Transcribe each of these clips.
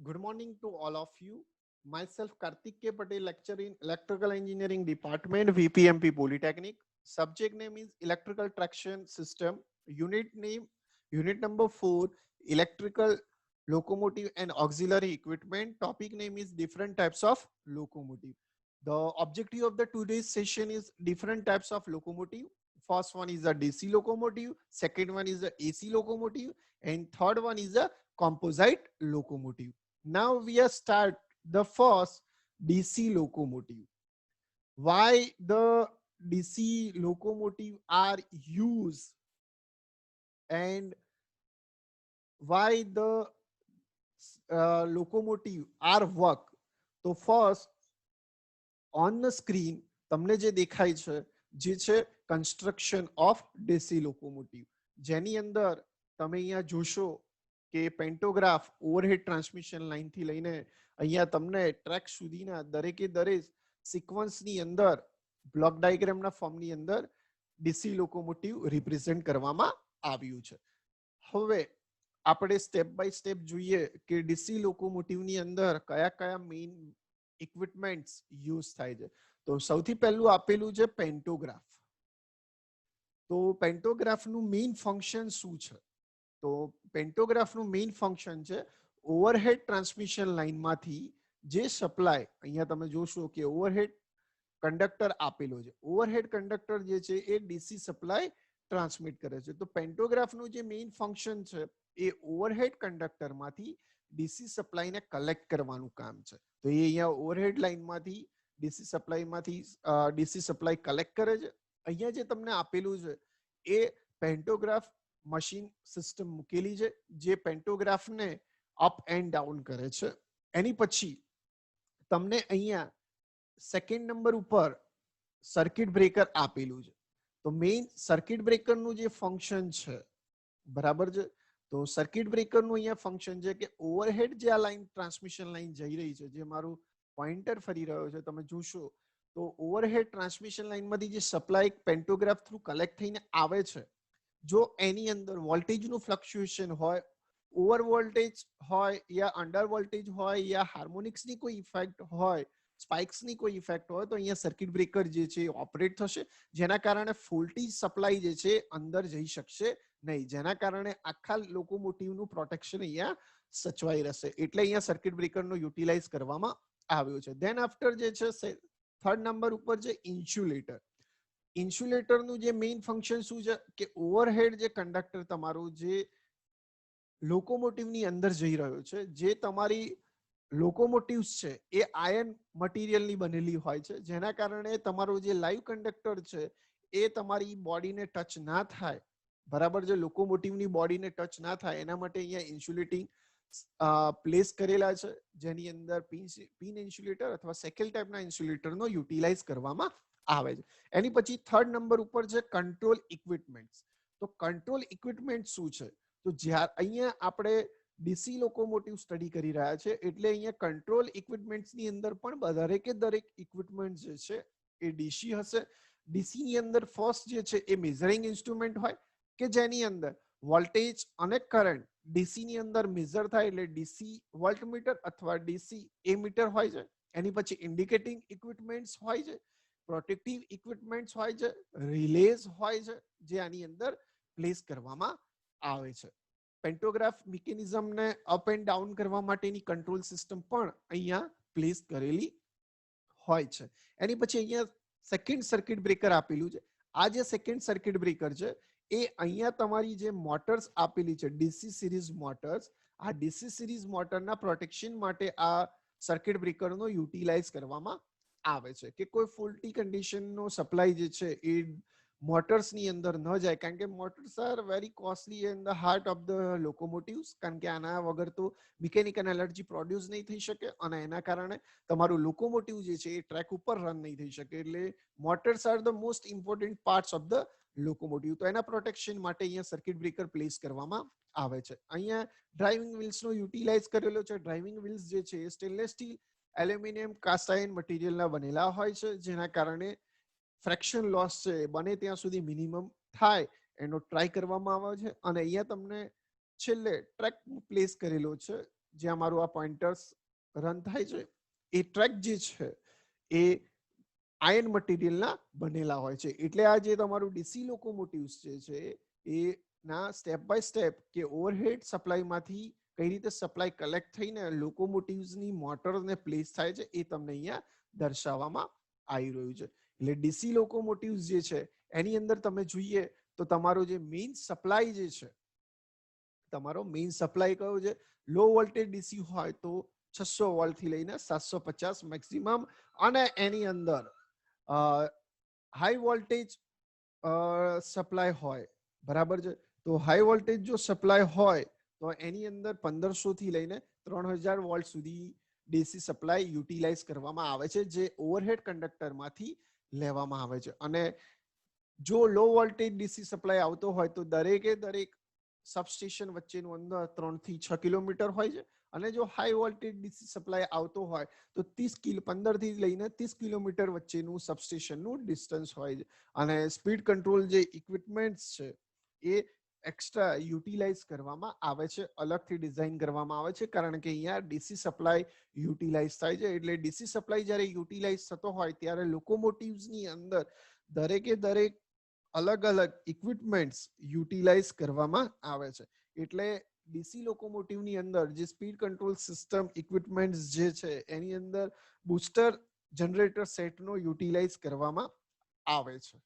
Good morning to all of you. Myself Karthik K. Patel, lecturer in Electrical Engineering Department, VPMP Polytechnic. Subject name is Electrical Traction System. Unit number 4, Electrical Locomotive and Auxiliary Equipment. Topic name is different types of locomotive. The objective of the today's session is different types of locomotive. First one is a DC locomotive, second one is a AC locomotive, and third one is a composite locomotive. Now we are start the first DC locomotive. Why the DC locomotive are used and why the locomotive are work. તો first on the screen તમને જે દેખાય છે જે છે construction of DC locomotive, જેની અંદર તમે અહીંયા જોશો કે પેન્ટોગ્રાફ ઓવરહેડ ટ્રાન્સમિશન લાઇન થી લઈને અહીંયા તમને ટ્રેક સુધીના દરેકે દરેક સિક્વન્સની અંદર બ્લોક ડાયાગ્રામના ફોર્મની અંદર ડીસી લોકોમોટિવ રિપ્રેઝેન્ટ કરવામાં આવ્યું છે. હવે આપણે સ્ટેપ બાય સ્ટેપ જોઈએ કે ડીસી લોકોમોટિવની અંદર કયા કયા મેઇન ઇક્વિપમેન્ટ્સ યુઝ થાય છે. તો સૌથી પહેલું આપેલું છે પેન્ટોગ્રાફ. તો પેન્ટોગ્રાફનું મેઇન ફંક્શન શું છે? તો પેન્ટોગ્રાફનું મેઇન ફંક્શન છે ઓવરહેડ ટ્રાન્સમિશન લાઇનમાંથી જે સપ્લાય, અહીંયા તમે જોશો કે ઓવરહેડ કંડક્ટર આપેલો છે. ઓવરહેડ કંડક્ટર જે છે એ ડીસી સપ્લાય ટ્રાન્સમિટ કરે છે. તો પેન્ટોગ્રાફનું જે મેઇન ફંક્શન છે એ ઓવરહેડ કંડક્ટરમાંથી ડીસી સપ્લાયને કલેક્ટ કરવાનું કામ છે. તો એ અહીંયા ઓવરહેડ લાઇનમાંથી ડીસી સપ્લાય કલેક્ટ કરે છે. અહીંયા જે તમને આપેલું છે એ પેન્ટોગ્રાફ મશીન સિસ્ટમ મૂકેલી છે જે પેન્ટોગ્રાફને અપ એન્ડ ડાઉન કરે છે. એની પછી તમને અહીંયા સેકન્ડ નંબર ઉપર સર્કિટ બ્રેકર આપેલું છે. તો મેઇન સર્કિટ બ્રેકરનું જે ફંક્શન છે, બરાબર છે, તો સર્કિટ બ્રેકરનું અહીંયા ફંક્શન છે કે ઓવરહેડ જે આ લાઈન ટ્રાન્સમિશન લાઈન જઈ રહી છે, જે મારું પોઇન્ટર ફરી રહ્યો છે તમે જોશો, તો ઓવરહેડ ટ્રાન્સમિશન લાઈનમાંથી જે સપ્લાય પેન્ટોગ્રાફ થ્રુ કલેક્ટ થઈને આવે છે, જો એની અંદર વોલ્ટેજનું ફ્લક્ચ્યુએશન હોય, ઓવર વોલ્ટેજ હોય યા અંડર વોલ્ટેજ હોય યા હાર્મોનિક્સની કોઈ ઇફેક્ટ હોય, સ્પાઇક્સની કોઈ ઇફેક્ટ હોય, તો અહીંયા સર્કિટ બ્રેકર જે છે ઓપરેટ થશે, જેના કારણે વોલ્ટેજ સપ્લાય જે છે અંદર જઈ શકશે નહીં, જેના કારણે આખા લોકોમોટિવનું પ્રોટેક્શન અહીંયા સચવાઈ રહેશે. એટલે અહીંયા સર્કિટ બ્રેકરનો યુટિલાઇઝ કરવામાં આવ્યો છે. ધેન આફ્ટર જે છે થર્ડ નંબર ઉપર છે ઇન્સ્યુલેટર. ઇન્સ્યુલેટરનું જે મેઇન ફંક્શન શું છે કે ઓવરહેડ જે કંડક્ટર તમારું જે લોકોમોટિવની અંદર જઈ રહ્યો છે, જે તમારી લોકોમોટિવ્સ છે એ આયર્ન મટીરિયલની બનેલી હોય છે, જેના કારણે તમારું જે લાઈવ કંડક્ટર છે એ તમારી બોડીને ટચ ના થાય, બરાબર છે, લોકોમોટિવની બોડીને ટચ ના થાય એના માટે અહીંયા ઇન્સ્યુલેટિંગ પ્લેસ કરેલા છે, જેની અંદર પિન ઇન્સ્યુલેટર અથવા સેકેલ ટાઈપના ઇન્સ્યુલેટરનો યુટિલાઇઝ કરવામાં આવે છે. એની પછી થર્ડ નંબર ઉપર છે કંટ્રોલ ઇક્વિપમેન્ટ્સ. તો કંટ્રોલ ઇક્વિપમેન્ટ શું છે? તો જ્યારે અહીંયા આપણે ડીસી લોકોમોટિવ સ્ટડી કરી રહ્યા છે એટલે અહીંયા કંટ્રોલ ઇક્વિપમેન્ટ્સની અંદર પણ દરેકે દરેક ઇક્વિપમેન્ટ જે છે એ ડીસી હશે. ડીસીની અંદર ફર્સ્ટ જે છે એ મેઝરિંગ ઇન્સ્ટ્રુમેન્ટ હોય કે જેની અંદર વોલ્ટેજ અને કરંટ ડીસીની અંદર મેઝર થાય, એટલે ડીસી વોલ્ટમીટર અથવા ડીસી એમીટર હોય છે. એની પછી ઇન્ડિકેટિંગ ઇક્વિપમેન્ટ્સ હોય છે, પ્રોટેક્ટિવ ઇક્વિપમેન્ટ્સ હોય છે, રિલેઝ હોય છે, જે આની અંદર પ્લેસ કરવામાં આવે છે. પેન્ટોગ્રાફ મિકેનિઝમને અપ એન્ડ ડાઉન કરવા માટેની કંટ્રોલ સિસ્ટમ પણ અહીંયા પ્લેસ કરેલી હોય છે. એની પછી અહીંયા સેકન્ડ સર્કિટ બ્રેકર આપેલું છે. આ જે સેકન્ડ સર્કિટ બ્રેકર છે એ અહીંયા તમારી જે મોટર્સ આપેલી છે ડીસી સિરીઝ મોટર્સ, આ ડીસી સિરીઝ મોટરના પ્રોટેક્શન માટે આ સર્કિટ બ્રેકરનો યુટિલાઇઝ કરવામાં આવે છે કે કોઈ ફોલ્ટી કન્ડિશનનો સપ્લાય જે છે એ મોટર્સની અંદર ન જાય, કારણ કે motors are very costly in the heart of the locomotives, કારણ કે આના વગર તો મિકેનિકલ એનર્જી પ્રોડ્યુસ નહીં થઈ શકે અને એના કારણે તમારું લોકોમોટિવ જે છે એ ટ્રેક ઉપર રન નહીં થઈ શકે. એટલે motors R the most important parts of the locomotive. તો એના પ્રોટેક્શન માટે અહીંયા સર્કિટ બ્રેકર પ્લેસ કરવામાં આવે છે. અહીંયા ડ્રાઇવિંગ વ્હીલ્સનો યુટિલાઇઝ કરેલો છે. ડ્રાઇવિંગ વ્હીલ્સ જે છે એ stainless steel, aluminium, cast iron મટીરિયલના બનેલા હોય છે, જેના કારણે ફ્રેક્શન લોસ છે બને ત્યાં સુધી મિનિમમ થાય એનો ટ્રાય કરવામાં આવે છે. અને અહીંયા તમને છેલ્લે ટ્રેક પ્લેસ કરેલો છે જે અમારું આ પોઈન્ટર્સ રન થાય છે એ ટ્રેક જે છે એ આયન મટીરિયલના બનેલા હોય છે. એટલે આ જે તમારું ડીસી લોકોમોટિવ્સ જે છે એ ના સ્ટેપ બાય સ્ટેપ કે ઓવરહેડ સપ્લાયમાંથી કઈ રીતે સપ્લાય કલેક્ટ થઈને લોકોમોટિવ્સની મોટરને પ્લેસ થાય છે એ તમને અહીંયા દર્શાવવામાં આવી રહ્યું છે. એટલે ડીસી લોકોમોટિવ્સ જે છે એની અંદર તમે જોઈએ તો તમારો જે મેઇન સપ્લાય જે છે, તમારો મેઇન સપ્લાય કયો છે, લો વોલ્ટેજ ડીસી હોય તો 600 વોલ્ટ થી લઈને 750 મેક્સિમમ, અને એની અંદર હાઈ વોલ્ટેજ સપ્લાય હોય, બરાબર છે. તો હાઈ વોલ્ટેજ જો સપ્લાય હોય તો એની અંદર 1500 થી લઈને 3000 વોલ્ટ સુધી ડીસી સપ્લાય યુટિલાઇઝ કરવામાં આવે છે, જે ઓવરહેડ કંડક્ટરમાંથી લેવામાં આવે છે. અને જો લો વોલ્ટેજ ડીસી સપ્લાય આવતો હોય તો દરેકે દરેક સબસ્ટેશન વચ્ચેનું અંતર 3 થી 6 કિલોમીટર હોય છે. અને જો હાઈ વોલ્ટેજ ડીસી સપ્લાય આવતો હોય તો 15 થી લઈને 30 કિલોમીટર વચ્ચેનું સબસ્ટેશનનું ડિસ્ટન્સ હોય છે. અને સ્પીડ કંટ્રોલ જે ઇક્વિપમેન્ટ્સ છે એ એક્સ્ટ્રા યુટિલાઇઝ કરવામાં આવે છે, અલગથી ડિઝાઇન કરવામાં આવે છે, કારણ કે અહીંયા ડીસી સપ્લાય યુટિલાઇઝ થાય છે. એટલે ડીસી સપ્લાય જ્યારે યુટિલાઇઝ થતો હોય ત્યારે લોકોમોટિવ્સની અંદર દરેકે દરેક અલગ અલગ ઇક્વિપમેન્ટ્સ યુટિલાઇઝ કરવામાં આવે છે. એટલે ડીસી લોકોમોટિવની અંદર જે સ્પીડ કંટ્રોલ સિસ્ટમ ઇક્વિપમેન્ટ્સ જે છે એની અંદર બૂસ્ટર જનરેટર સેટનો યુટિલાઇઝ કરવામાં આવે છે.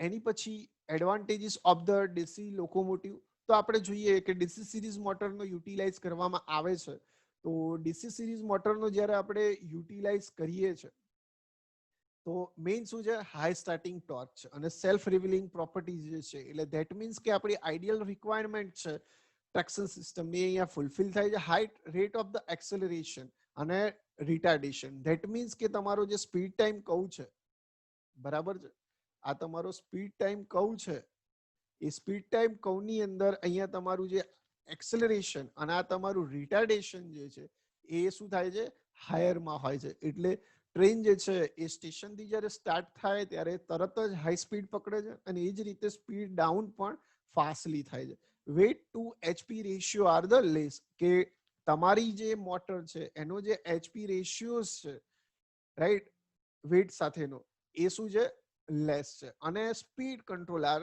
એની પછી advantages of the DC locomotive, તો આપણે જોઈએ કે ડીસી સિરીઝ મોટરનો યુટિલાઇઝ કરવામાં આવે છે. તો ડીસી સિરીઝ મોટરનો જ્યારે આપણે યુટિલાઇઝ કરીએ છીએ તો મેઇન શું છે, હાઈ સ્ટાર્ટિંગ ટોર્ક છે અને સેલ્ફ રિવીલિંગ પ્રોપર્ટીઝ જે છે, એટલે ધેટ મીન્સ કે આપણી આઈડિયલ રિક્વાયરમેન્ટ છે ટ્રેક્શન સિસ્ટમની અહીંયા ફૂલફિલ થાય છે. High rate of the acceleration અને રિટાર્ડેશન, ધેટ મીન્સ કે તમારો જે સ્પીડ ટાઈમ કહું છે, બરાબર છે, આ તમારો સ્પીડ ટાઈમ કહું છે, એ સ્પીડ ટાઈમ કહુંની અંદર અહીંયા તમારું જે એક્સેલરેશન અને આ તમારું રિટાર્ડેશન જે છે એ શું થાય છે, હાયરમાં હોય છે. એટલે ટ્રેન જે છે એ સ્ટેશનથી જ્યારે સ્ટાર્ટ થાય ત્યારે તરત જ હાઈ સ્પીડ પકડે છે અને એ જ રીતે સ્પીડ ડાઉન પણ ફાસ્ટલી થાય છે. Weight to HP ratio are the less, કે તમારી જે મોટર છે એનો જે એચપી રેશિયોઝ છે, રાઈટ, વેટ સાથેનો, એ શું છે, લેસ છે. અને speed control are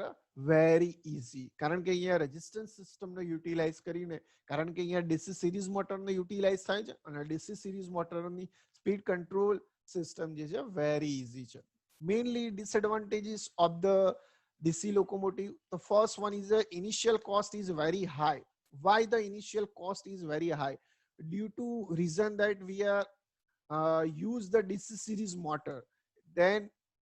very easy, કારણ કે અહીંયા રેઝિસ્ટન્સ સિસ્ટમને યુટિલાઇઝ કરીને, કારણ કે અહીંયા ડીસી સિરીઝ મોટરને યુટિલાઇઝ થાય છે અને ડીસી સિરીઝ મોટરની સ્પીડ કંટ્રોલ સિસ્ટમ જે છે વેરી ઇઝી છે. Mainly disadvantages of the DC locomotive, the first one is the initial cost is very high. Why the initial cost is very high? Due to reason that we are use the DC series motor, then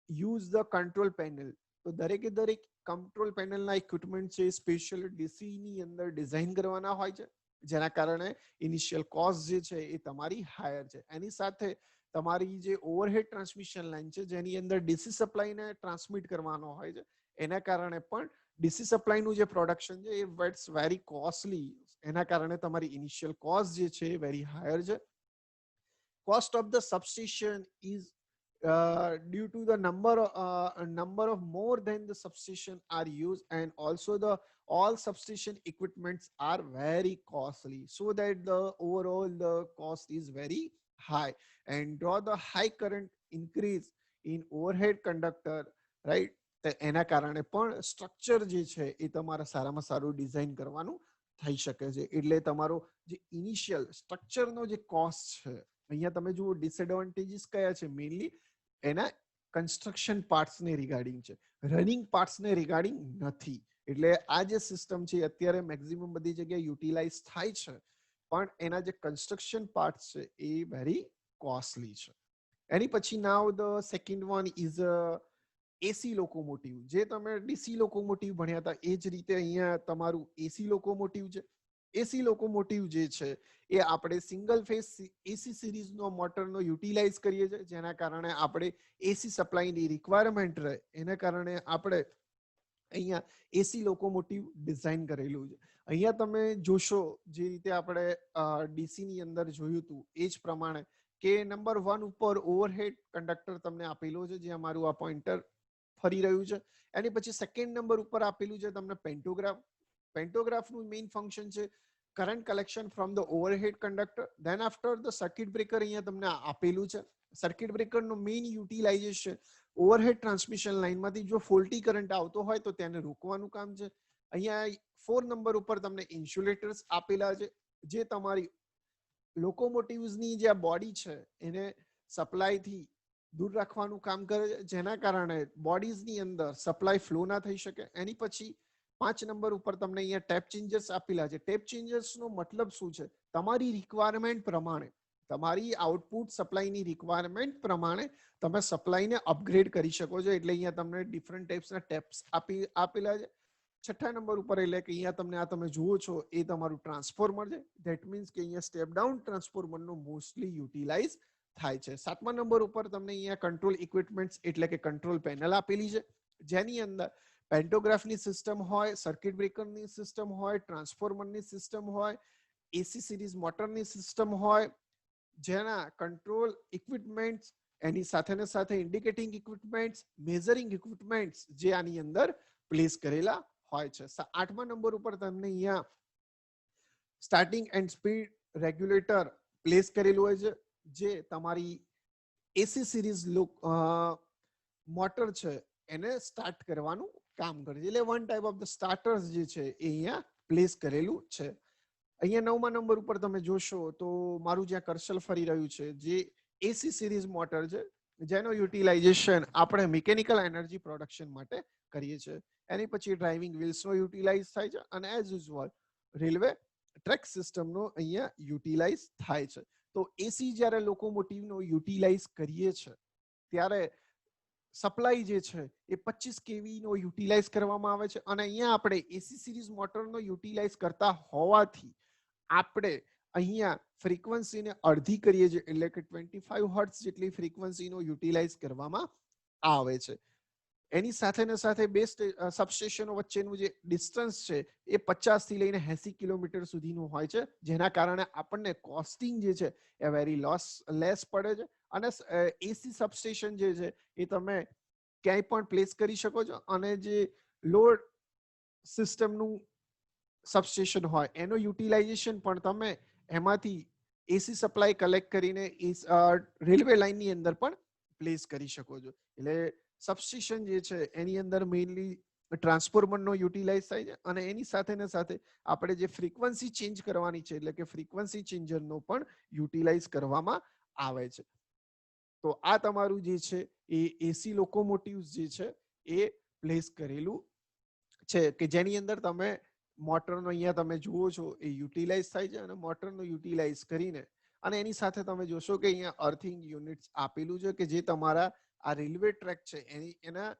use the control panel. તો દરેકે દરેક control પેનલના equipment છે special DC ની અંદર design કરવાના હોય છે, જેના કારણે ઇનિશિયલ કોસ્ટ જે છે એ તમારી હાયર છે. એની સાથે તમારી જે ઓવરહેડ ટ્રાન્સમિશન લાઇન છે જેની અંદર ડીસી સપ્લાયને ટ્રાન્સમિટ કરવાનો હોય છે, એના કારણે પણ ડીસી સપ્લાયનું જે પ્રોડક્શન છે એ ઇટ્સ વેરી કોસ્ટલી. એના કારણે તમારી ઇનિશિયલ કોસ્ટ જે છે એ વેરી હાયર છે. Cost of the substation is due to the number of more than the substation are used, and also the all substation equipments are very costly, so that the overall the cost is very high, and draw the high current increase in overhead conductor, right. એના કારણે પણ structure જે છે એ તમારા સારામાં સારું design કરવાનું થઈ શકે છે. એટલે તમારો જે ઇનિશિયલ સ્ટ્રક્ચરનો જે કોસ્ટ છે, અહીંયા તમે જુઓ ડિસએડવાન્ટેજીસ કયા છે, મેઇનલી એના કન્સ્ટ્રક્શન પાર્ટ્સને રિગાર્ડિંગ છે, રનિંગ પાર્ટ્સને રિગાર્ડિંગ નથી. એટલે આ જે સિસ્ટમ છે અત્યારે મેક્સિમમ બધી જગ્યાએ યુટિલાઇઝ થાય છે, પણ એના જે કન્સ્ટ્રક્શન પાર્ટ્સ છે એ વેરી કોસ્ટલી છે. એની પછી નાવ the second one is AC locomotive. જે તમે ડીસી લોકોમોટિવ ભણ્યા હતા એ જ રીતે અહીંયા તમારું એસી લોકોમોટિવ છે. એસી લોકોમોટિવ જે છે એ આપણે સિંગલ ફેઝ એસી સિરીઝનો મોટરનો યુટિલાઇઝ કરીએ છીએ, જેના કારણે આપણે એસી સપ્લાયની રિક્વાયરમેન્ટ રહે, એના કારણે આપણે અહીંયા એસી લોકોમોટિવ ડિઝાઇન કરેલું છે. અહીંયા તમે જોશો જે રીતે આપણે ડીસી ની અંદર જોયું હતું એ જ પ્રમાણે કે નંબર 1 ઉપર ઓવરહેડ કંડક્ટર તમને આપેલો છે, જે અમારું આ પોઈન્ટર ફરી રહ્યું છે. એની પછી સેકન્ડ નંબર ઉપર આપેલું છે તમને પેન્ટોગ્રાફ. પેન્ટોગ્રાફનું મેઇન ફંક્શન છે current collection from the overhead conductor. Then after the circuit breaker અહીંયા તમને આપેલું છે. સર્કિટ બ્રેકરનું મેઇન યુટિલાઇઝેશન ઓવરહેડ ટ્રાન્સમિશન લાઇનમાંથી જો ફોલ્ટી કરંટ આવતો હોય તો તેને રોકવાનું કામ છે. અહીંયા 4 નંબર ઉપર તમને ઇન્સ્યુલેટર્સ આપેલા છે, જે તમારી લોકોમોટિવ્સની જે આ બોડી છે એને સપ્લાયથી દૂર રાખવાનું કામ કરે છે, જેના કારણે બોડીઝની અંદર સપ્લાય ફ્લો ના થઈ શકે. એની પછી 5 નંબર ઉપર તમને અહીંયા ટેપ ચેન્જર્સ આપેલા છે. ટેપ ચેન્જર્સનો મતલબ શું છે? તમારી રિક્વાયરમેન્ટ પ્રમાણે, તમારી આઉટપુટ સપ્લાયની રિક્વાયરમેન્ટ પ્રમાણે તમે સપ્લાયને અપગ્રેડ કરી શકો છો. એટલે અહીંયા તમને ડિફરન્ટ ટાઈપ્સના ટેપ્સ આપેલા છે. 6 નંબર ઉપર એટલે કે અહીંયા તમને આ તમે જુઓ છો એ તમારું ટ્રાન્સફોર્મર છે. ધેટ મીન્સ કે અહીંયા સ્ટેપ ડાઉન ટ્રાન્સફોર્મરનો મોસ્ટલી યુટિલાઇઝ થાય છે. 7મા નંબર ઉપર તમને અહીંયા કંટ્રોલ ઇક્વિપમેન્ટ્સ એટલે કે કંટ્રોલ પેનલ આપેલી છે, જેની અંદર પેન્ટોગ્રાફની સિસ્ટમ હોય, સર્કિટ બ્રેકરની સિસ્ટમ હોય, ટ્રાન્સફોર્મરની સિસ્ટમ હોય, એસી સિરીઝ મોટરની સિસ્ટમ હોય, જેના કંટ્રોલ ઇક્વિપમેન્ટ્સ એની સાથે ઇન્ડિકેટિંગ ઇક્વિપમેન્ટ્સ, મેઝરિંગ ઇક્વિપમેન્ટ્સ જે આની અંદર પ્લેસ કરેલા હોય છે. 8મા નંબર ઉપર તમને અહીંયા starting and speed regulator place કરેલું હોય છે, જે તમારી એસી સિરીઝ મોટર છે એને સ્ટાર્ટ કરવાનું કામ કરે છે. એટલે one type of the starters જે છે એ અહીંયા પ્લેસ કરેલું છે. અહીંયા 9મા નંબર ઉપર તમે જોશો તો મારું જ્યાં કર્સર ફરી રહ્યું છે, જે એસી સિરીઝ મોટર છે, જેનો યુટિલાઇઝેશન આપણે મિકેનિકલ એનર્જી પ્રોડક્શન માટે કરીએ છીએ. એની પછી ડ્રાઇવિંગ વ્હીલ્સનો યુટિલાઇઝ થાય છે અને એઝ યુઝ્યુઅલ રેલવે ટ્રેક સિસ્ટમનો અહીંયા યુટિલાઇઝ થાય છે. તો એસી જ્યારે લોકોમોટિવનો યુટિલાઇઝ કરીએ છીએ ત્યારે સપ્લાય જે છે એ 25 kV નો યુટિલાઇઝ કરવામાં આવે છે. અને અહીંયા આપણે એસી સિરીઝ મોટરનો યુટિલાઇઝ કરતા હોવાથી આપણે અહીંયા ફ્રીક્વન્સીને અડધી કરીએ છીએ, એટલે કે 25 હર્ટ્ઝ જેટલી ફ્રીક્વન્સીનો યુટિલાઇઝ કરવામાં આવે છે. એની સાથે બે સબસ્ટેશનો વચ્ચેનું જે ડિસ્ટન્સ છે એ 50 થી લઈને 80 કિલોમીટર સુધીનું હોય છે, જેના કારણે આપણને કોસ્ટિંગ જે છે એ વેરી લેસ પડે છે. અને એસી સબસ્ટેશન જે છે એ તમે ક્યાંય પણ પ્લેસ કરી શકો છો, અને જે લોડ સિસ્ટમનું સબસ્ટેશન હોય એનો યુટિલાઇઝેશન પણ તમે એમાંથી એસી સપ્લાય કલેક્ટ કરીને રેલવે લાઇનની અંદર પણ પ્લેસ કરી શકો છો. એટલે સબસ્ટેશન જે છે એની અંદર મેઇનલી ટ્રાન્સફોર્મરનો યુટિલાઇઝ થાય છે, અને એની સાથે આપણે જે ફ્રીક્વન્સી ચેન્જ કરવાની છે એટલે કે ફ્રીક્વન્સી ચેન્જરનો પણ યુટિલાઇઝ કરવામાં આવે છે. તો આ તમારું જે છે એ એસી લોકોમોટિવ્સ જે છે એ પ્લેસ કરેલું છે, કે જેની અંદર તમે મોટરનો અહીંયા તમે જુઓ છો એ યુટિલાઇઝ થાય છે. અને મોટરનો યુટિલાઇઝ કરીને અને એની સાથે તમે જોશો કે અહીંયા અર્થિંગ યુનિટ્સ આપેલું છે, કે જે તમારા આ રેલવે ટ્રેક છે એના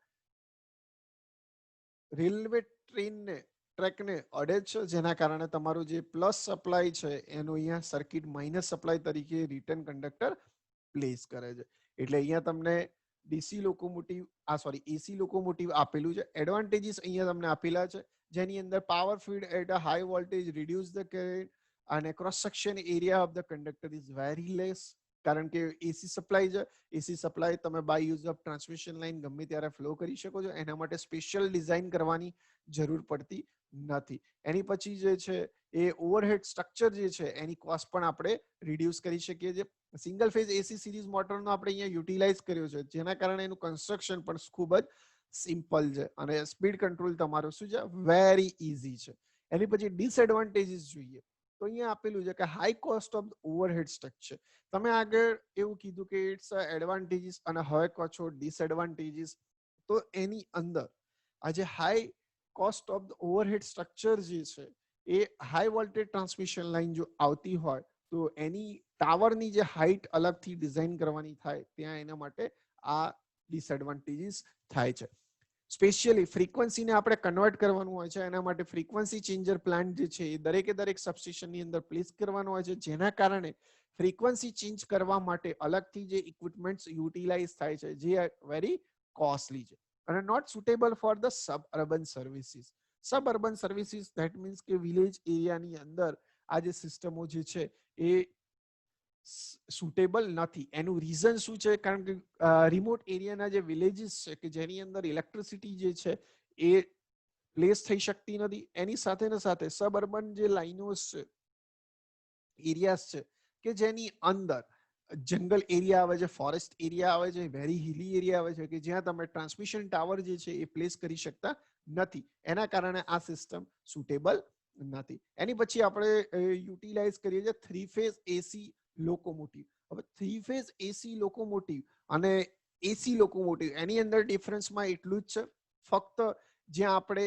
રેલવે ટ્રેકને અડે છે, જેના કારણે તમારું જે પ્લસ સપ્લાય છે એનો અહીંયા સર્કિટ માઇનસ સપ્લાય તરીકે રિટર્ન કંડક્ટર પ્લેસ કરે છે. એટલે અહીંયા તમને ડીસી લોકોમોટિવ એસી લોકોમોટિવ આપેલું છે. એડવાન્ટેજીસ અહીંયા તમને આપેલા છે, જેની અંદર power feed at a high voltage reduce the current, અને cross section area of the conductor is very less, કારણ કે એસી સપ્લાય છે. એસી સપ્લાય તમે by use of transmission line ગમે ત્યારે ફ્લો કરી શકો છો, એના માટે સ્પેશિયલ ડિઝાઇન કરવાની જરૂર પડતી નથી. એની પછી જે છે એ ઓવરહેડ સ્ટ્રક્ચર જે છે એની કોસ્ટ પણ આપણે રિડ્યુસ કરી શકીએ છીએ. સિંગલ ફેઝ એસી સિરીઝ મોટરનો આપણે અહીંયા યુટિલાઇઝ કર્યો છે, જેના કારણે એનું કન્સ્ટ્રક્શન પણ ખૂબ જ સિમ્પલ છે, અને સ્પીડ કંટ્રોલ તમારો શું છે વેરી ઇઝી છે. એની પછી ડિસએડવાન્ટેજીસ જોઈએ તો અહીંયા આપેલું છે કે high cost of overhead structure. તમે આગળ એવું કીધું કે ઇટ્સ એડવાન્ટેજીસ, અને હવે કહો છો ડિસએડવાન્ટેજીસ. તો એની અંદર આજે high cost of overhead structure જે છે એ હાઈ વોલ્ટેજ ટ્રાન્સમિશન લાઇન જો આવતી હોય તો એની ટાવરની જે હાઇટ અલગથી ડિઝાઇન કરવાની થાય, ત્યાં એના માટે આ ડિસએડવાન્ટેજીસ થાય છે. સ્પેશિયલી ફ્રીક્વન્સીને આપણે કન્વર્ટ કરવાનું હોય છે, એના માટે ફ્રીક્વન્સી ચેન્જર પ્લાન્ટ જે છે એ દરેક સબસ્ટેશનની અંદર પ્લેસ કરવાનો હોય છે, જેના કારણે ફ્રીક્વન્સી ચેન્જ કરવા માટે અલગથી જે ઇક્વિપમેન્ટ્સ યુટિલાઇઝ થાય છે, જે વેરી કોસ્ટલી છે અને not suitable for the suburban services. Suburban services that means કે વિલેજ એરિયાની અંદર આ જે સિસ્ટમો જે છે એ સુટેબલ નથી. એનું રીઝન શું છે? કારણ કે રિમોટ એરિયાના જે વિલેજીસ છે કે જેની અંદર ઇલેક્ટ્રિસિટી જે છે એ પ્લેસ થઈ શકતી નથી. એની સાથે સબઅર્બન જે લાઇનો છે એરિયાસ છે કે જેની અંદર જંગલ એરિયા આવે છે, ફોરેસ્ટ એરિયા આવે છે, વેરી હિલી એરિયા આવે છે કે જ્યાં તમે ટ્રાન્સમિશન ટાવર જે છે એ પ્લેસ કરી શકતા નથી. એના કારણે આ સિસ્ટમ સુટેબલ નથી. એની પછી આપણે યુટિલાઇઝ કરીએ છીએ 3 ફેઝ એસી લોકોમોટિવ. હવે 3 ફેઝ એસી લોકોમોટિવ અને એસી લોકોમોટિવ એની અંદર ડિફરન્સમાં એટલું જ છે, ફક્ત જ્યાં આપણે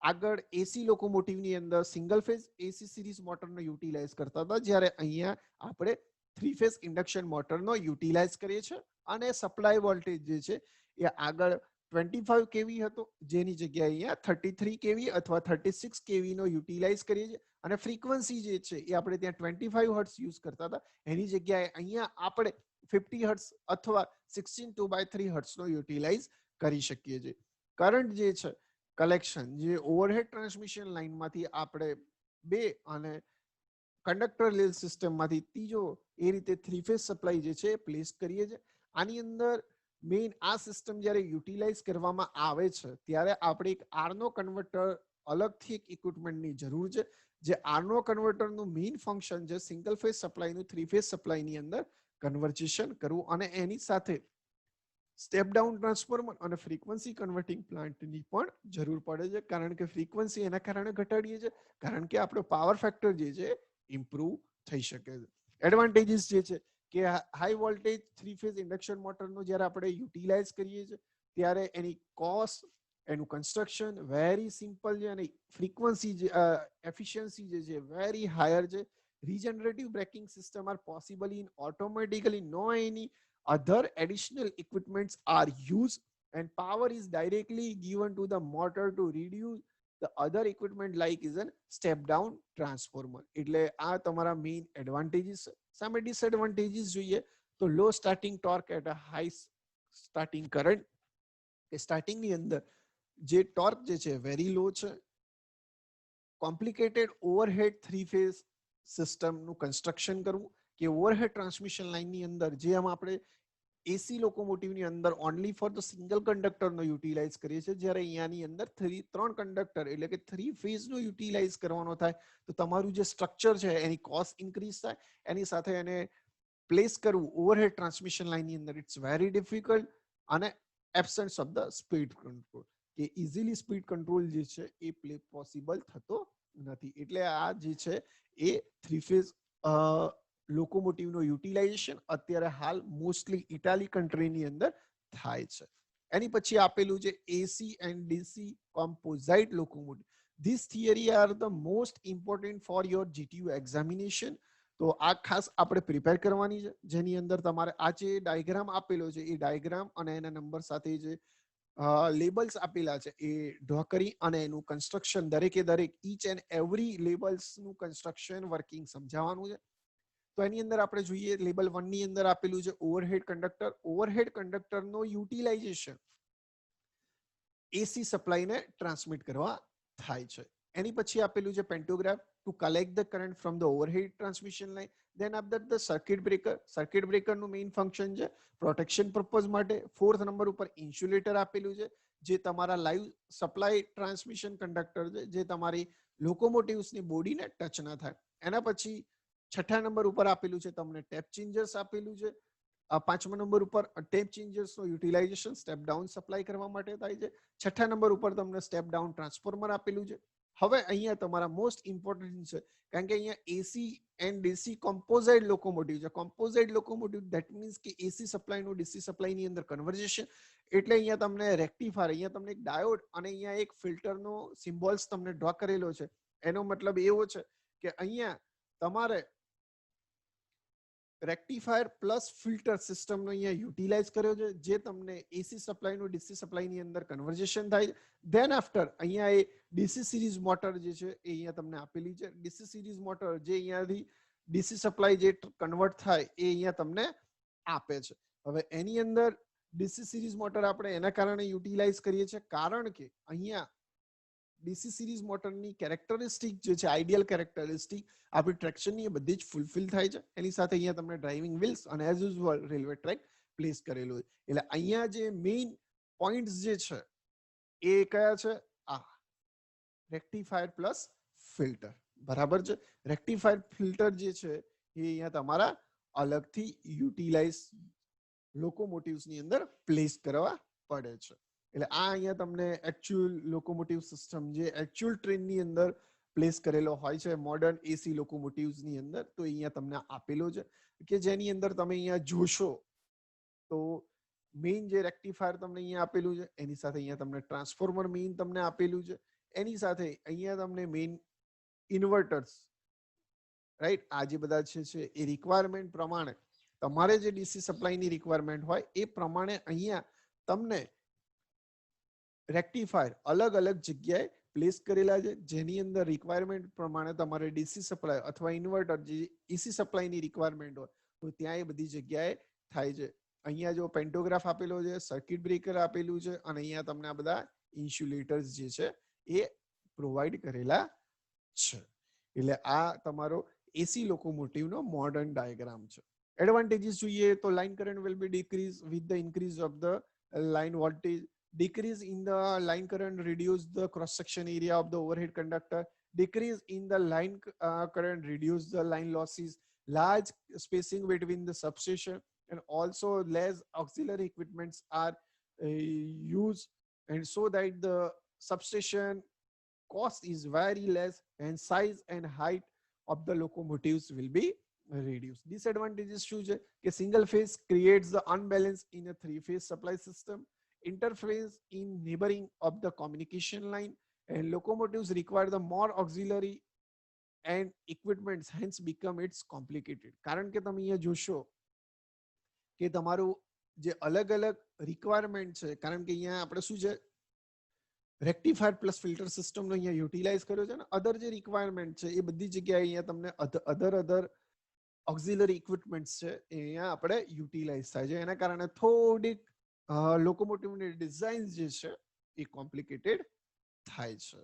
આગળ એસી લોકોમોટિવની અંદર સિંગલ ફેઝ એસી સિરીઝ મોટરનો યુટિલાઇઝ કરતા હતા, જ્યારે અહીંયા આપણે 3 ફેઝ ઇન્ડક્શન મોટરનો યુટિલાઇઝ કરીએ છીએ. અને સપ્લાય વોલ્ટેજ જે છે એ આગળ 25 કેવી હતો, જેની જગ્યાએ અહીંયા 33 કેવી અથવા 36 કેવી નો યુટિલાઇઝ કરીએ છીએ. અને ફ્રીક્વન્સી જે છે એ આપણે ત્યાં 25 હર્ટ્ઝ યુઝ કરતા હતા, એની જગ્યાએ અહીંયા આપણે 50 હર્ટ્ઝ અથવા 16:3 હર્ટ્ઝનો યુટિલાઇઝ કરી શકીએ છીએ. કરંટ જે છે કલેક્શન જે ઓવરહેડ ટ્રાન્સમિશન લાઇનમાંથી આપણે 2 અને કંડક્ટર રેલ સિસ્ટમમાંથી ત્રીજો એ રીતે 3 ફેઝ સપ્લાય જે છે પ્લેસ કરીએ છીએ. આની અંદર મેઇન આ સિસ્ટમ જ્યારે યુટિલાઇઝ કરવામાં આવે છે ત્યારે આપણે એક આરનો કન્વર્ટર અલગથી એક ઇક્વિપમેન્ટની જરૂર છે. જે આરનો કન્વર્ટરનું મેઇન ફંક્શન છે સિંગલ ફેઝ સપ્લાયનું 3 ફેઝ સપ્લાયની અંદર કન્વર્ઝેશન કરવું, અને એની સાથે સ્ટેપ ડાઉન ટ્રાન્સફોર્મર અને ફ્રીક્વન્સી કન્વર્ટિંગ પ્લાન્ટની પણ જરૂર પડે છે. કારણ કે ફ્રીક્વન્સી એના કારણે ઘટાડીએ છીએ કારણ કે આપણો પાવર ફેક્ટર જે છે ઇમ્પ્રુવ થઈ શકે છે. એડવાન્ટેજીસ જે છે કે હાઈ વોલ્ટેજ 3 ફેઝ ઇન્ડક્શન મોટરનો જ્યારે આપણે યુટિલાઇઝ કરીએ છીએ ત્યારે એની કોસ્ટ, એનું કન્સ્ટ્રક્શન વેરી સિમ્પલ છે અને ફ્રીક્વન્સી એફિશિયન્સી જે છે વેરી હાયર છે. Regenerative braking system are possible in automatically, no any other additional equipments are used and power is directly given to the motor to reduce the other equipment like is a step down transformer. એટલે આ તમારા main advantages. સામે disadvantages જોઈએ તો low starting torque at a high starting current, કે સ્ટાર્ટિંગની અંદર જે ટોર્ક જે છે વેરી લો છે. કોમ્પ્લિકેટેડ ઓવરહેડ 3 ફેઝ સિસ્ટમનું કન્સ્ટ્રક્શન કરવું, કે ઓવરહેડ ટ્રાન્સમિશન લાઇનની અંદર જેમ આપણે એસી લોકોમોટિવની અંદર ઓનલી ફોર ધ સિંગલ કંડક્ટરનો યુટિલાઇઝ કરીએ છીએ, જ્યારે અહીંયાની અંદર 3 કંડક્ટર એટલે કે 3 ફેઝનો યુટિલાઇઝ કરવાનો થાય તો તમારું જે સ્ટ્રક્ચર છે એની કોસ્ટ ઇન્ક્રીઝ થાય. એની સાથે એને પ્લેસ કરવું ઓવરહેડ ટ્રાન્સમિશન લાઇનની અંદર ઇટ્સ વેરી ડિફિકલ્ટ, અને absence of the speed control, કે ઇઝીલી સ્પીડ કંટ્રોલ જે છે એ પોસિબલ થતો નથી. એટલે આ જે છે એ 3 ફેઝ લોકોમોટિવનો યુટિલાઇઝેશન અત્યારે હાલ મોસ્ટલી ઇટાલી કન્ટ્રીની અંદર થાય છે. એની પછી આપેલું છે AC and DC composite locomotive. This theory are the most important for your GTU examination. તો આ ખાસ આપણે પ્રિપેર કરવાની છે, જેની અંદર તમારે આ જે ડાયગ્રામ આપેલો છે એ ડાયગ્રામ અને એના નંબર સાથે જે લેબલ્સ આપેલા છે એ ડ્રો કરી અને એનું કન્સ્ટ્રક્શન દરેકે દરેક ઈચ એન્ડ એવરી લેબલ્સનું કન્સ્ટ્રક્શન વર્કિંગ સમજાવવાનું છે. તો એની અંદર આપણે જોઈએ લેબલ 1 ની અંદર આપેલું છે ઓવરહેડ કંડક્ટર. ઓવરહેડ કંડક્ટરનો યુટિલાઇઝેશન એસી સપ્લાયને ટ્રાન્સમિટ કરવા થાય છે. એની પછી આપેલું છે pantograph to collect the current from the overhead transmission line. Then after the circuit breaker. Circuit બ્રેકરનું મેઇન ફંક્શન છે પ્રોટેક્શન પર્પઝ માટે. 4th નંબર ઉપર ઇન્સ્યુલેટર આપેલું છે, જે તમારા લાઈવ સપ્લાય ટ્રાન્સમિશન કંડક્ટર છે, જે તમારી લોકોમોટિવ્સની બોડીને ટચ ના થાય. એના પછી 6થા નંબર ઉપર આપેલું છે તમને ટેપ ચેન્જર્સ આપેલું છે. 5મા નંબર ઉપર ટેપ ચેન્જર્સનો યુટિલાઇઝેશન સ્ટેપ ડાઉન સપ્લાય કરવા માટે થાય છે. 6થા નંબર ઉપર તમને સ્ટેપ ડાઉન ટ્રાન્સફોર્મર આપેલું છે. હવે અહીંયા તમારા મોસ્ટ ઇમ્પોર્ટન્ટ છે, કારણ કે અહીંયા એસી એન્ડ ડીસી કોમ્પોઝાઇટ લોકોમોટિવ છે. કોમ્પોઝાઇટ લોકોમોટિવ ધેટ મીન્સ કે એસી સપ્લાયનું ડીસી સપ્લાયની અંદર કન્વર્ઝેશન. એટલે અહીંયા તમને રેક્ટિફાયર, અહીંયા તમને એક ડાયોડ અને અહીંયા એક ફિલ્ટરનો સિમ્બોલ્સ તમને ડ્રો કરેલો છે. એનો મતલબ એવો છે કે અહીંયા તમારે રેક્ટિફાયર પ્લસ ફિલ્ટર સિસ્ટમનો અહીંયા યુટિલાઇઝ કર્યો છે, જે તમને એસી સપ્લાયનું ડીસી સપ્લાયની અંદર કન્વર્ઝેશન થાય. ધેન આફ્ટર અહીંયા એ ડીસી સિરીઝ મોટર જે છે એ અહીંયા તમને આપેલી છે. ડીસી સિરીઝ મોટર જે અહીંયાથી ડીસી સપ્લાય જે કન્વર્ટ થાય એ અહીંયા તમને આપે છે. હવે એની અંદર ડીસી સિરીઝ મોટર આપણે એના કારણે યુટિલાઇઝ કરીએ છીએ કારણ કે અહીંયા ડીસી સિરીઝ મોટરની કેરેક્ટરિસ્ટિક જે છે આઈડિયલ કેરેક્ટરિસ્ટિક આપણી ટ્રેક્શનની એ બધી જ ફૂલફિલ થાય છે. એની સાથે અહીંયા તમને ડ્રાઇવિંગ વ્હીલ્સ અને as usual railway track place કરેલું હોય. એટલે અહીંયા જે મેઇન પોઈન્ટ્સ જે છે એ કયા છે? આ રેક્ટિફાયર પ્લસ ફિલ્ટર. બરાબર છે. રેક્ટિફાયર ફિલ્ટર જે છે એ અહીંયા તમારા અલગથી યુટિલાઇઝ લોકોમોટિવ્સ ની અંદર પ્લેસ કરવા પડે છે. એટલે આ અહીંયા તમને એકચ્યુઅલ લોકોમોટિવ સિસ્ટમ જે એકચ્યુઅલ ટ્રેનની અંદર પ્લેસ કરેલો હોય છે મોડર્ન એસી લોકોમોટિવ્સ ની અંદર, તો અહીંયા તમને આપેલો છે કે જેની અંદર તમે અહીંયા જોશો તો મેઇન જે રેક્ટિફાયર તમને અહીંયા આપેલું છે, એની સાથે અહીંયા તમને ટ્રાન્સફોર્મર મેઇન તમને આપેલું છે, એની સાથે અહીંયા તમને મેઇન ઇન્વર્ટર્સ, રાઈટ, આ જે બધા છે એ રિક્વાયરમેન્ટ પ્રમાણે તમારે જે ડીસી સપ્લાયની રિક્વાયરમેન્ટ હોય એ પ્રમાણે અહીંયા તમને રેક્ટિફાયર અલગ અલગ જગ્યાએ પ્લેસ કરેલા છે, જેની અંદર રિક્વાયરમેન્ટ પ્રમાણે તમારે ડીસી સપ્લાય અથવા ઇન્વર્ટર જે એસી સપ્લાયની રિક્વાયરમેન્ટ હોય તો ત્યાં એ બધી જગ્યાએ થાય છે. અહીંયા જો પેન્ટોગ્રાફ આપેલો છે, સર્કિટ બ્રેકર આપેલું છે, અને અહીંયા તમને આ બધા ઇન્સ્યુલેટર્સ જે છે એ પ્રોવાઈડ કરેલા છે. એટલે આ તમારો એસી લોકોમોટિવનો મોડર્ન ડાયાગ્રામ છે. એડવાન્ટેજીસ જોઈએ તો line current will be decrease with the increase of the line voltage, decrease in the line current reduce the cross section area of the overhead conductor, decrease in the line current reduce the line losses, large spacing between the substation, and also less auxiliary equipments are used, and so that the substation cost is very less and size and height of the locomotives will be reduced. Disadvantages શું છે કે single phase creates the unbalance in a three phase supply system, interference in neighboring of the communication line, and locomotives require the more auxiliary and equipments, hence become it's complicated. કારણ કે તમે અહીંયા જોશો કે તમારું જે અલગ અલગ રિક્વાયરમેન્ટ છે, કારણ કે અહીંયા આપણે શું છે રેક્ટિફાયર પ્લસ ફિલ્ટર સિસ્ટમનો અહીંયા યુટિલાઇઝ કર્યો છે ને, અધર જે રિક્વાયરમેન્ટ છે એ બધી જગ્યાએ અહીંયા તમને અધર ઓક્ઝિલરી ઇક્વિપમેન્ટ્સ છે એ અહીંયા આપણે યુટિલાઇઝ થાય છે. એના કારણે થોડીક લોકોમોટિવની ડિઝાઇન જે છે એ કોમ્પ્લિકેટેડ થાય છે.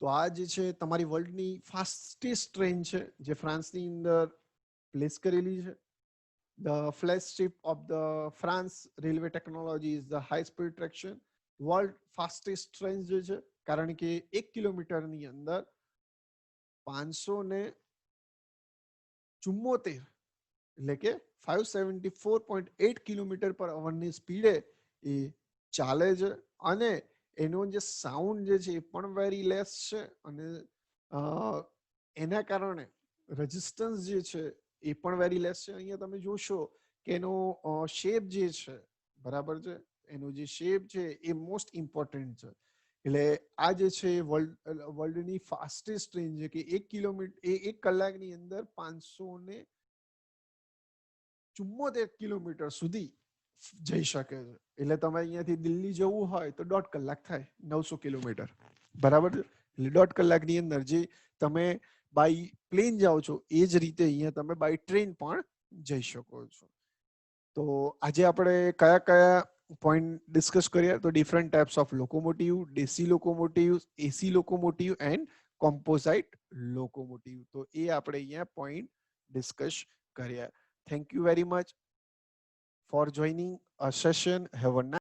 તો આ જે છે તમારી વર્લ્ડની ફાસ્ટેસ્ટ ટ્રેન છે જે ફ્રાન્સની અંદર પ્લેસ કરેલી છે. The flagship of the France railway technology is the high speed traction world fastest train જે છે, કારણ કે 1 કિલોમીટરની અંદર 574 એટલે કે 574.8 કિલોમીટર પર અવરની સ્પીડે એ ચાલે છે, અને એનો જે સાઉન્ડ જે છે એ પણ વેરી લેસ છે, અને એના કારણે રેઝિસ્ટન્સ જે છે એ પણ વેરી લેસ છે. અહીંયા તમે જોશો કે એનો શેપ જે છે, બરાબર છે, એનો જે શેપ છે એ મોસ્ટ ઇમ્પોર્ટન્ટ છે. એટલે આ જે છે વર્લ્ડની ફાસ્ટેસ્ટ ટ્રેન છે કે 1 કિલોમીટર 1 કલાકની અંદર 574 કિલોમીટર સુધી જઈ શકે છે. એટલે તમે અહીંયાથી દિલ્હી જવું હોય તો 1.5 કલાક થાય, 900 કિલોમીટર, બરાબર છે. એટલે 1.5 કલાકની અંદર જે તમે બાય પ્લેન જાઓ છો એ જ રીતે અહીંયા તમે બાય ટ્રેન પણ જઈ શકો છો. તો આજે આપણે કયા કયા પોઈન્ટ ડિસ્કસ કર્યા? તો different types of locomotive, DC locomotive, AC locomotive and composite locomotive. તો એ આપણે અહીંયા પોઈન્ટ ડિસ્કસ કર્યા. Thank you very much for joining a session. Have a nice